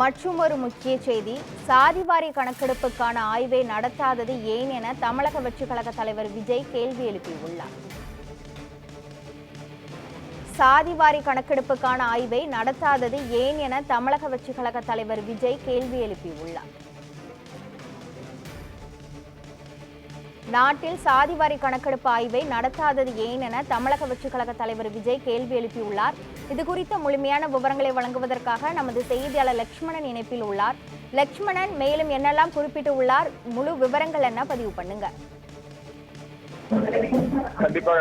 மற்றுமொரு முக்கிய செய்தி, சாதிவாரி கணக்கெடுப்புக்கான ஆய்வை நடத்தாதது ஏன் என தமிழக வெற்றிக் கழக தலைவர் விஜய் கேள்வி எழுப்பியுள்ளார். சாதிவாரி கணக்கெடுப்புக்கான ஆய்வை நடத்தாதது ஏன் என தமிழக வெற்றிக் கழக தலைவர் விஜய் கேள்வி எழுப்பியுள்ளார். நாட்டில் சாதிவாரி கணக்கெடுப்பு ஆய்வை நடத்தாதது ஏன் என தமிழக வெற்றிக் கழக தலைவர் விஜய் கேள்வி எழுப்பியுள்ளார். இது குறித்த முழுமையான விவரங்களை வழங்குவதற்காக நமது செய்தியாளர் லட்சுமணன் இணைப்பில் உள்ளார். லட்சுமணன், மேலும் என்னெல்லாம் குறிப்பிட்டுள்ளார், முழு விவரங்கள் என்ன பதிவு பண்ணுங்க. கண்டிப்பாக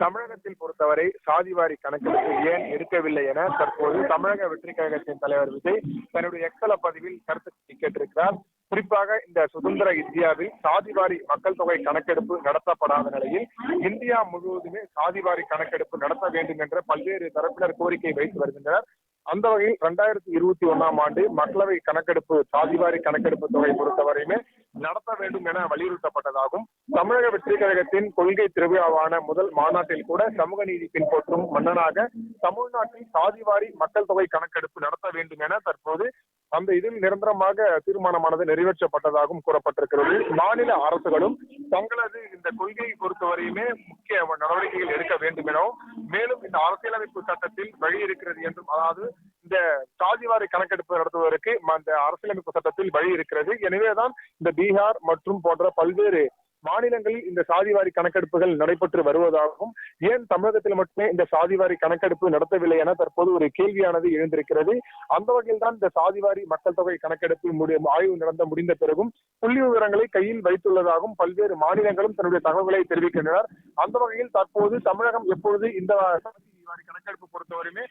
தமிழகத்தில் பொறுத்தவரை சாதிவாரி கணக்கெடுப்பு ஏன் எடுக்கவில்லை என தற்போது தமிழக வெற்றிக் கழகத்தின் தலைவர் விஜய் தன்னுடைய எக்ஸல பதிவில் கருத்து கேட்டிருக்கிறார். குறிப்பாக இந்த சுதந்திர இந்தியாவில் சாதிவாரி மக்கள் தொகை கணக்கெடுப்பு நடத்தப்படாத நிலையில் இந்தியா முழுவதுமே சாதிவாரி கணக்கெடுப்பு நடத்த வேண்டும் என்ற பல்வேறு தரப்பினர் கோரிக்கை வைத்து வருகின்றனர். அந்த வகையில் 2021ஆம் ஆண்டு மக்களவை கணக்கெடுப்பு சாதிவாரி கணக்கெடுப்பு தொகை பொறுத்தவரையுமே நடத்த வேண்டும் என வலியுறுத்தப்பட்டதாகும். தமிழக வெற்றிக் கழகத்தின் கொள்கை திருவிழாவான முதல் மாநாட்டில் கூட சமூக நீதி பின்பற்றும் மன்னனாக தமிழ்நாட்டில் சாதிவாரி மக்கள் தொகை கணக்கெடுப்பு நடத்த வேண்டும் என தற்போது அந்த இதில் நிரந்தரமாக தீர்மானமானது நிறைவேற்றப்பட்டதாகவும் கூறப்பட்டிருக்கிறது. மாநில அரசுகளும் தங்களது இந்த கொள்கையை பொறுத்தவரையுமே முக்கிய நடவடிக்கைகள் எடுக்க வேண்டும் எனவும், மேலும் இந்த அரசியலமைப்பு சட்டத்தில் வழி இருக்கிறது என்றும், அதாவது இந்த சாதிவாரி கணக்கெடுப்பு நடத்துவதற்கு அந்த அரசியலமைப்பு சட்டத்தில் வழி இருக்கிறது. எனவேதான் இந்த பீகார் மற்றும் போன்ற பல்வேறு மாநிலங்களில் இந்த சாதிவாரி கணக்கெடுப்புகள் நடைபெற்று வருவதாகவும், ஏன் தமிழகத்தில் மட்டுமே இந்த சாதிவாரி கணக்கெடுப்பு நடத்தவில்லை என தற்போது ஒரு கேள்வியானது எழுந்திருக்கிறது. அந்த வகையில் தான் இந்த சாதிவாரி மக்கள் தொகை கணக்கெடுப்பு ஆய்வு நடந்த முடிந்த பிறகும் புள்ளி விவரங்களை கையில் வைத்துள்ளதாகவும் பல்வேறு மாநிலங்களும் தன்னுடைய தகவல்களை தெரிவிக்கின்றனர். அந்த வகையில் தற்போது தமிழகம் எப்பொழுது இந்த சாதிவாரி கணக்கெடுப்பு பொறுத்தவரையுமே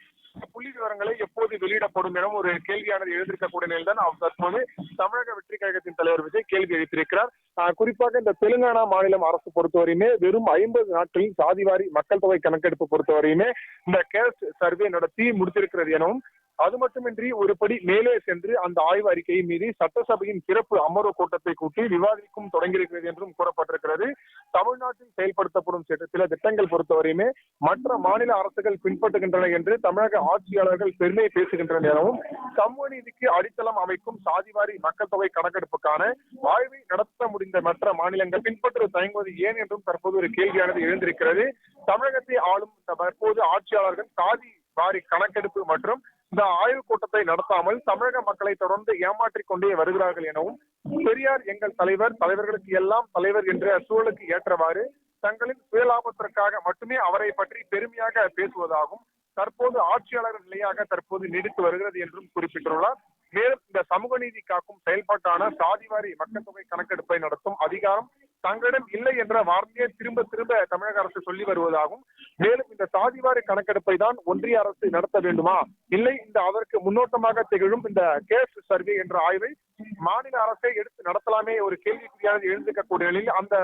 புள்ளி விவரங்களை எப்போது வெளியிடப்படும் என ஒரு கேள்வியானது எழுந்திருக்கக்கூடிய நிலையில் தான் தற்போது தமிழக வெற்றிக் கழகத்தின் தலைவர் விஜய் கேள்வி எழுப்பியிருக்கிறார். குறிப்பாக இந்த தெலுங்கானா மாநிலம் அரசு பொறுத்தவரையுமே வெறும் 50 நாட்களில் சாதிவாரி மக்கள் தொகை கணக்கெடுப்பு பொறுத்தவரையுமே இந்த கேஸ்ட் சர்வே நடத்தி முடித்திருக்கிறது எனவும், அது மட்டுமின்றி ஒருபடி மேலே சென்று அந்த ஆய்வு அறிக்கையின் மீது சட்டசபையின் சிறப்பு அமர்வு கூட்டத்தை கூட்டி விவாதிக்கும் தொடங்கியிருக்கிறது என்றும் கூறப்பட்டிருக்கிறது. தமிழ்நாட்டில் செயல்படுத்தப்படும் சில திட்டங்கள் பொறுத்தவரையுமே மற்ற மாநில அரசுகள் பின்பற்றுகின்றன என்று தமிழக ஆட்சியாளர்கள் பெருமை பேசுகின்றனர் எனவும், சமூக நீதிக்கு அடித்தளம் அமைக்கும் சாதிவாரி மக்கள் தொகை கணக்கெடுப்புக்கான ஆய்வை நடத்த முடிந்த மற்ற மாநிலங்கள் பின்பற்ற தயங்குவது ஏன் என்றும் தற்போது ஒரு கேள்வியானது எழுந்திருக்கிறது. தமிழகத்தை ஆளும் தற்போது ஆட்சியாளர்கள் சாதி வாரி கணக்கெடுப்பு மற்றும் இந்த ஆய்வுக் கூட்டத்தை நடத்தாமல் தமிழக மக்களை தொடர்ந்து ஏமாற்றிக் கொண்டே வருகிறார்கள் எனவும், பெரியார் எங்கள் தலைவர், தலைவர்களுக்கு எல்லாம் தலைவர் என்ற சூழலுக்கு ஏற்றவாறு தங்களின் சுயலாபத்திற்காக மட்டுமே அவரை பற்றி பெருமையாக பேசுவதாகவும் தற்போது ஆட்சியாளர் நிலையாக தற்போது நீடித்து வருகிறது என்றும் குறிப்பிட்டுள்ளார். மேலும் இந்த சமூக நீதி காக்கும் செயல்பாட்டான சாதிவாரி மக்கள் தொகை கணக்கெடுப்பை நடத்தும் அதிகாரம் தங்களிடம் இல்லை என்ற வார்த்தையை திரும்ப திரும்ப தமிழக அரசு சொல்லி வருவதாகவும், மேலும் இந்த சாதிவாரி கணக்கெடுப்பை தான் ஒன்றிய அரசு நடத்த வேண்டுமா, இல்லை இந்த அதற்கு முன்னோட்டமாக திகழும் இந்த கேஸ்ட் சர்வே என்ற ஆய்வை மாநில அரசை எடுத்து நடத்தலாமே ஒரு கேள்விக்குறியானது எழுந்திருக்கக்கூடிய நிலையில் அந்த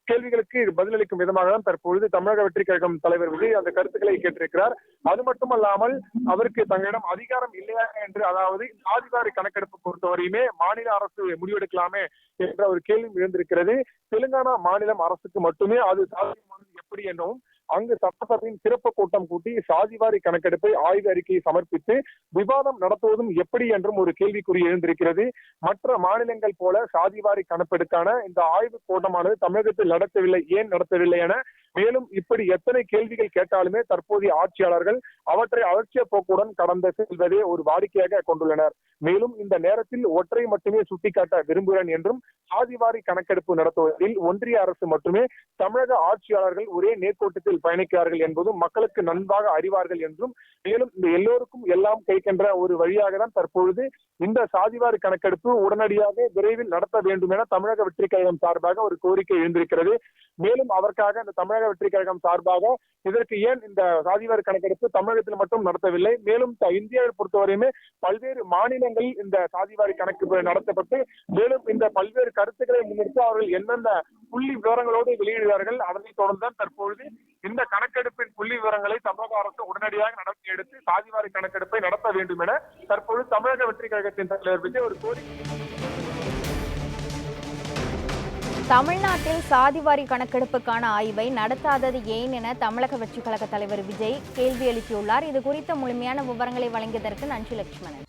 கேள்விகளுக்கு பதிலளிக்கும் விதமாக தான் தற்பொழுது தமிழக வெற்றிக் கழகம் தலைவர் விஜய் அந்த கருத்துக்களை கேட்டிருக்கிறார். அது மட்டுமல்லாமல் அவருக்கு தங்களிடம் அதிகாரம் இல்லையா என்று, அதாவது சாதிவாரி கணக்கெடுப்பு பொறுத்தவரையுமே மாநில அரசு முடிவெடுக்கலாமே என்ற ஒரு கேள்வி எழுந்திருக்கிறது. தெலுங்கானா மாநிலம் அரசுக்கு மட்டுமே அது சாத்தியமானது எப்படி என்றும், அங்கு சட்டசபையின் சிறப்பு கூட்டம் கூட்டி சாதிவாரி கணக்கெடுப்பை ஆய்வு அறிக்கையை சமர்ப்பித்து விவாதம் நடத்துவதும் எப்படி என்றும் ஒரு கேள்விக்குறி எழுந்திருக்கிறது. மற்ற மாநிலங்கள் போல சாதிவாரி கணக்கெடுக்கான இந்த ஆய்வு கூட்டமானது தமிழகத்தில் நடத்தவில்லை, ஏன் நடத்தவில்லை என மேலும் இப்படி எத்தனை கேள்விகள் கேட்டாலுமே தற்போதைய ஆட்சியாளர்கள் அவற்றை அலட்சிய போக்குடன் கடந்து செல்வதே ஒரு வாடிக்கையாக கொண்டுள்ளனர். மேலும் இந்த நேரத்தில் ஒற்றை மட்டுமே சுட்டிக்காட்ட விரும்புகிறேன் என்றும், சாதிவாரி கணக்கெடுப்பு நடத்துவதில் ஒன்றிய அரசு மட்டுமே தமிழக ஆட்சியாளர்கள் ஒரே நேர்கோட்டத்தில் பயணிக்கிறார்கள் என்பதும் மக்களுக்கு நன்றாக அறிவார்கள் என்றும், மேலும் இந்த எல்லோருக்கும் எல்லாம் கைக்கின்ற ஒரு வழியாக தான் தற்பொழுது இந்த சாதிவாரி கணக்கெடுப்பு உடனடியாக விரைவில் நடத்த வேண்டும் என தமிழக வெற்றிக் கழகம் சார்பாக ஒரு கோரிக்கை எழுந்திருக்கிறது. மேலும் அதற்காக இந்த தமிழக வெற்றிக் கழகம் சார்பாக இதற்கு ஏன் இந்த சாதிவாரி கணக்கெடுப்பு தமிழகத்தில் மட்டும் நடத்தவில்லை, மேலும் இந்தியாவை பொறுத்தவரையுமே பல்வேறு மாநிலங்களில் இந்த சாதிவாரி கணக்கெடுப்பு நடத்தப்பட்டு மேலும் இந்த பல்வேறு கருத்துக்களை முன்னிறுத்தி அவர்கள் என்னென்ன புள்ளி விவரங்களோடு வெளியிடுகிறார்கள், அதனை தொடர்ந்துதான் தற்பொழுது இந்த கணக்கெடுப்பின் புள்ளி விவரங்களை தமிழக அரசு உடனடியாக நடத்தி எடுத்து சாதிவாரி கணக்கெடுப்பை நடத்த வேண்டும் என தற்பொழுது தமிழக வெற்றிக் கழகத்தின் தலைவர் விஜய் ஒரு கோரிக்கை. தமிழ்நாட்டில் சாதிவாரி கணக்கெடுப்புக்கான ஆய்வை நடத்தாதது ஏன் என தமிழக வெற்றிக் கழக தலைவர் விஜய் கேள்வி எழுப்பியுள்ளார். இது குறித்த முழுமையான விவரங்களை வழங்கியதற்கு நன்றி லட்சுமணன்.